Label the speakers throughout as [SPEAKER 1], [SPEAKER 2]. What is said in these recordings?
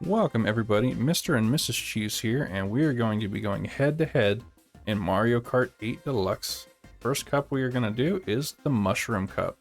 [SPEAKER 1] Welcome everybody, Mr. and Mrs. Cheese here, and we are going to be going head to head in Mario Kart 8 Deluxe. First cup we are going to do is the Mushroom Cup.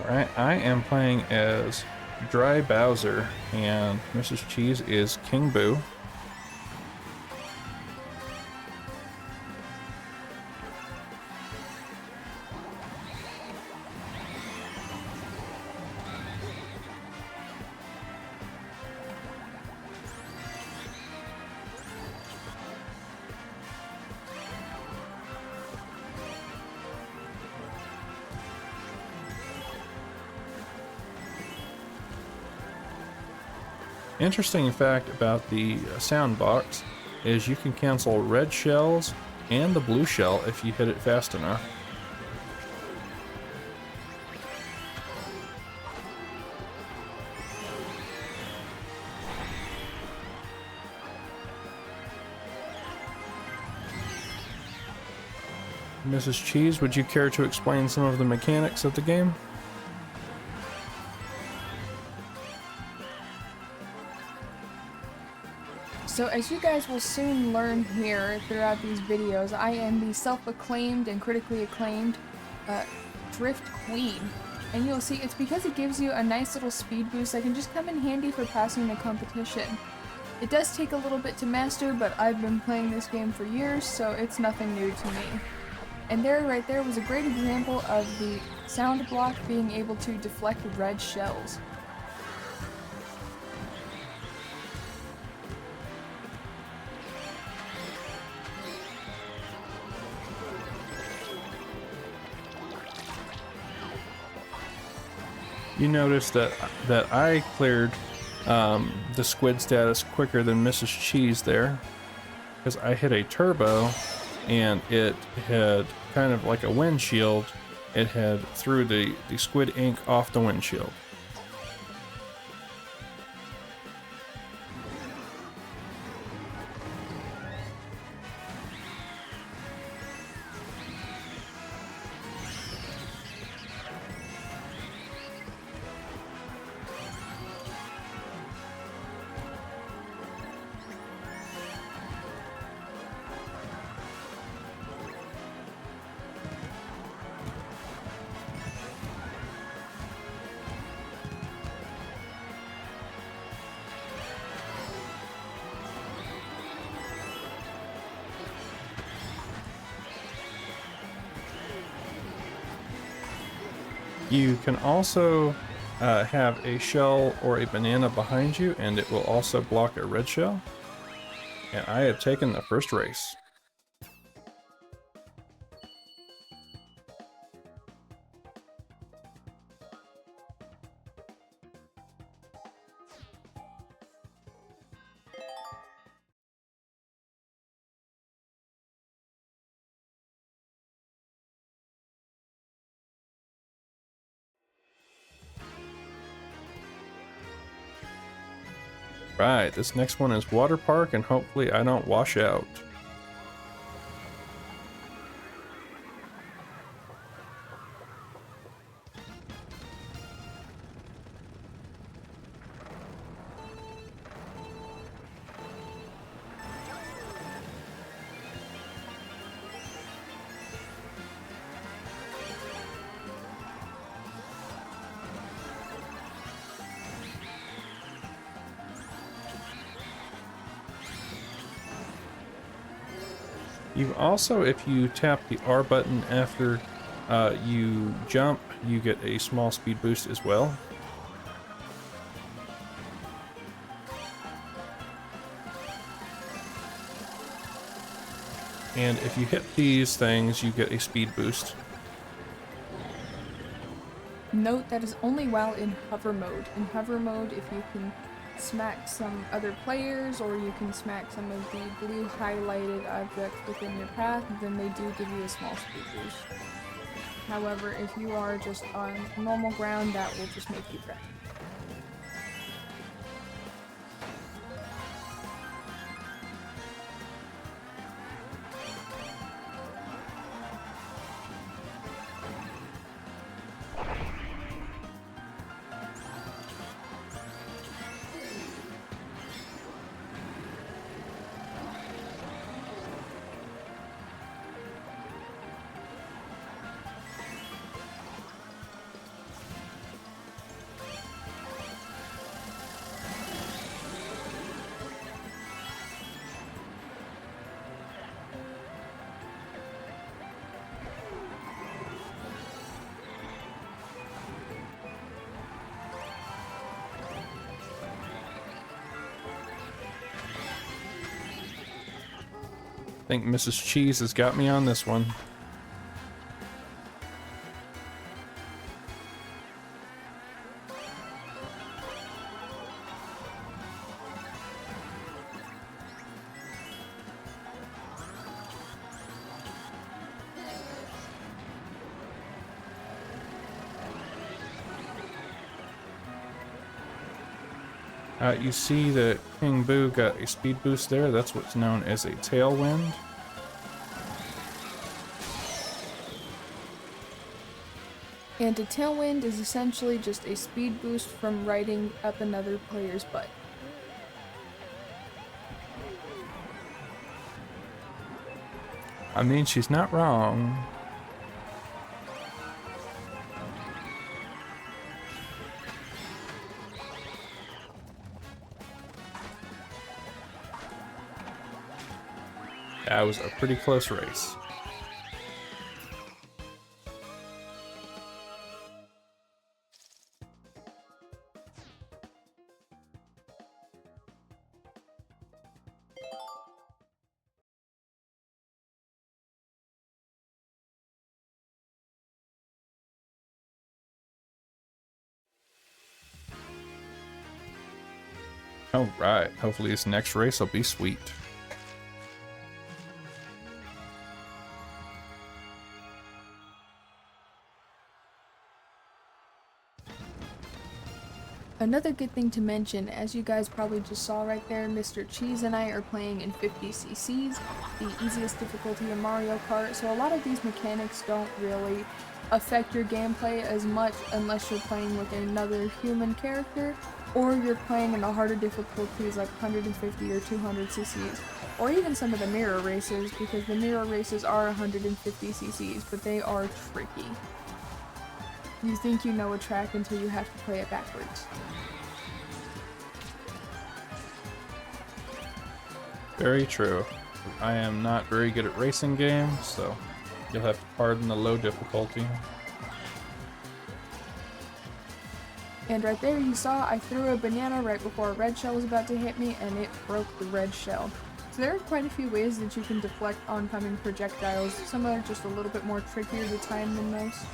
[SPEAKER 1] Alright, I am playing as Dry Bowser, and Mrs. Cheese is King Boo. Interesting fact about the sound box is you can cancel red shells and the blue shell if you hit it fast enough. Mrs. Cheese, would you care to explain some of the mechanics of the game?
[SPEAKER 2] So as you guys will soon learn here throughout these videos, I am the self-acclaimed and critically acclaimed Drift Queen. And you'll see it's because it gives you a nice little speed boost that can just come in handy for passing the competition. It does take a little bit to master, but I've been playing this game for years, so it's nothing new to me. And there, right there, was a great example of the sound block being able to deflect red shells.
[SPEAKER 1] You notice that I cleared the squid status quicker than Mrs. Cheese there, because I hit a turbo and it had kind of like a windshield. It had threw the squid ink off the windshield. You can also have a shell or a banana behind you, and it will also block a red shell. And I have taken the first race. Right, this next one is Water Park, and hopefully I don't wash out. You also, if you tap the R button after you jump, you get a small speed boost as well. And if you hit these things, you get a speed boost.
[SPEAKER 2] Note that is only while in hover mode. In hover mode, if you can smack some other players or you can smack some of the blue highlighted objects within your path, then they do give you a small speed boost. However, if you are just on normal ground, that will just make you wreck.
[SPEAKER 1] I think Mrs. Cheese has got me on this one. You see that King Boo got a speed boost there. That's what's known as a tailwind.
[SPEAKER 2] And a tailwind is essentially just a speed boost from riding up another player's butt.
[SPEAKER 1] I mean, she's not wrong. That was a pretty close race. Alright, hopefully this next race will be sweet.
[SPEAKER 2] Another good thing to mention, as you guys probably just saw right there, Mr. Cheese and I are playing in 50cc's, the easiest difficulty in Mario Kart, so a lot of these mechanics don't really affect your gameplay as much unless you're playing with another human character, or you're playing in the harder difficulties like 150 or 200cc's, or even some of the mirror races, because the mirror races are 150cc's, but they are tricky. You think you know a track until you have to play it backwards.
[SPEAKER 1] Very true. I am not very good at racing games, so you'll have to pardon the low difficulty.
[SPEAKER 2] And right there you saw I threw a banana right before a red shell was about to hit me, and it broke the red shell. So there are quite a few ways that you can deflect oncoming projectiles. Some are just a little bit more trickier to time than most.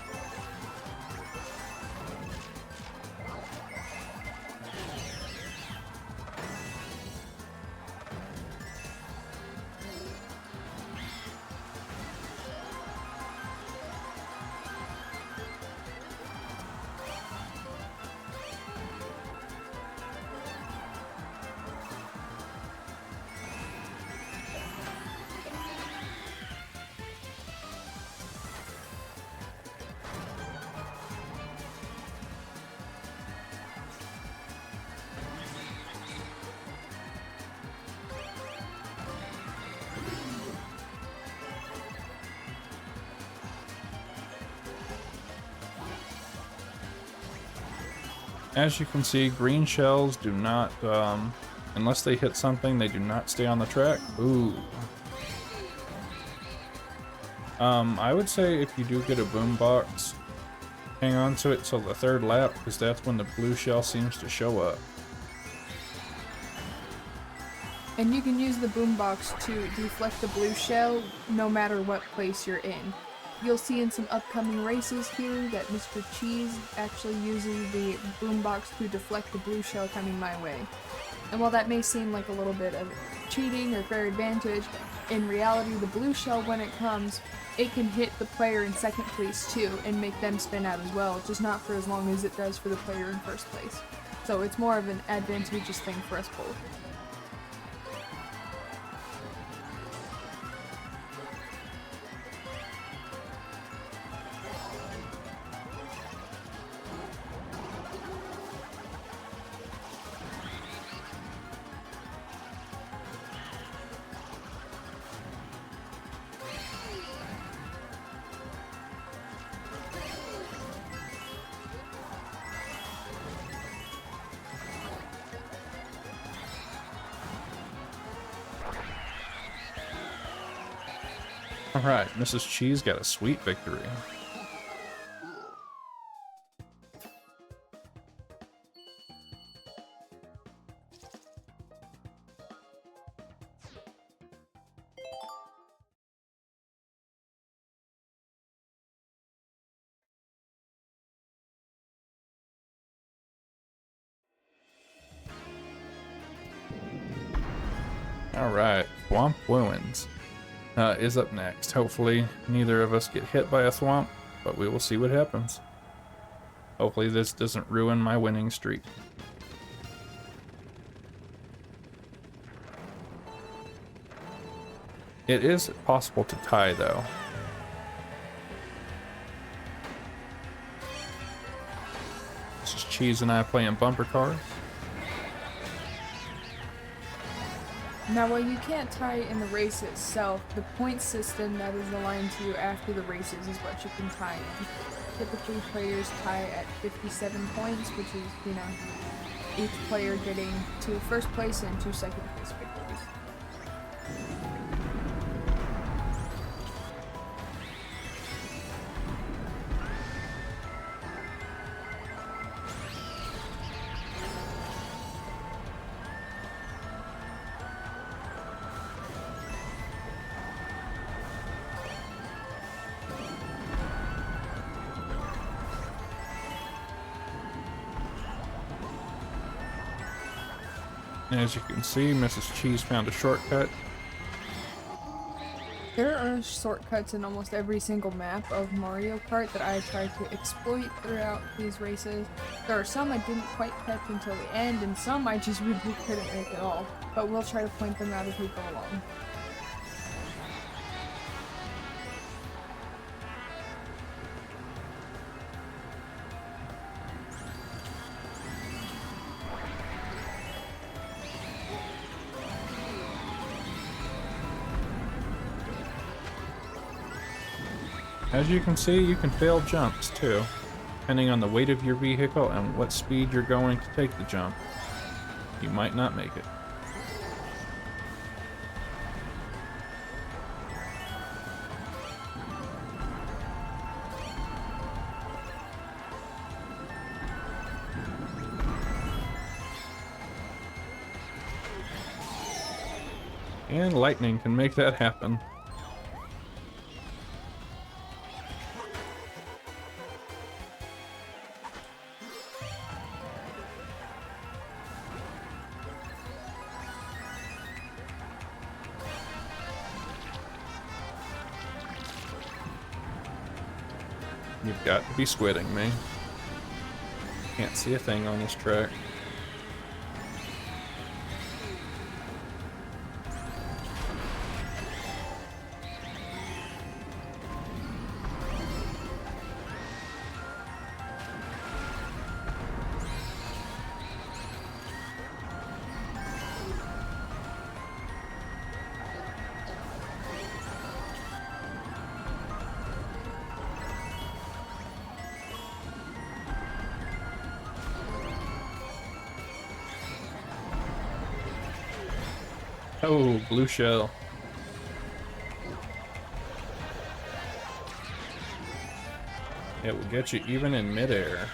[SPEAKER 1] As you can see, green shells do not, unless they hit something, they do not stay on the track. Ooh. I would say if you do get a boombox, hang on to it till the third lap, because that's when the blue shell seems to show up.
[SPEAKER 2] And you can use the boombox to deflect the blue shell no matter what place you're in. You'll see in some upcoming races here that Mr. Cheese actually uses the boombox to deflect the blue shell coming my way. And while that may seem like a little bit of cheating or fair advantage, in reality the blue shell, when it comes, it can hit the player in second place too and make them spin out as well, just not for as long as it does for the player in first place. So it's more of an advantageous thing for us both.
[SPEAKER 1] Alright, Mrs. Cheese got a sweet victory. Alright, Thwomp Ruins is up next. Hopefully neither of us get hit by a thwomp, but we will see what happens. Hopefully this doesn't ruin my winning streak. It is possible to tie though. This is Cheese and I playing bumper cars.
[SPEAKER 2] Now, while you can't tie in the race itself, the point system that is aligned to you after the races is what you can tie in. Typically, players tie at 57 points, which is, you know, each player getting to first place and 2 second place victories.
[SPEAKER 1] As you can see, Mrs. Cheese found a shortcut.
[SPEAKER 2] There are shortcuts in almost every single map of Mario Kart that I try to exploit throughout these races. There are some I didn't quite catch until the end, and some I just really couldn't make at all. But we'll try to point them out as we go along.
[SPEAKER 1] As you can see, you can fail jumps too, depending on the weight of your vehicle and what speed you're going to take the jump. You might not make it. And lightning can make that happen. You've got to be squidding me. Can't see a thing on this track. Oh, blue shell. It will get you even in midair.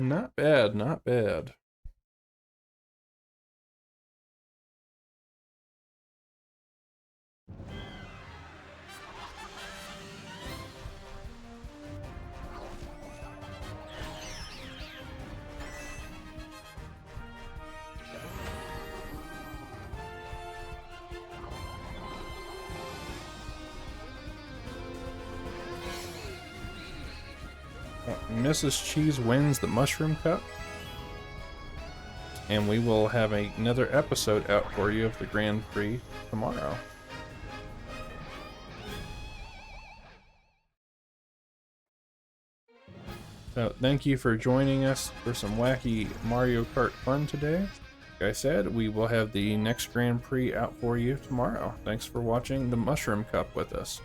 [SPEAKER 1] Not bad, not bad. Mrs. Cheese wins the Mushroom Cup. And we will have another episode out for you of the Grand Prix tomorrow. So thank you for joining us for some wacky Mario Kart fun today. Like I said, we will have the next Grand Prix out for you tomorrow. Thanks for watching the Mushroom Cup with us.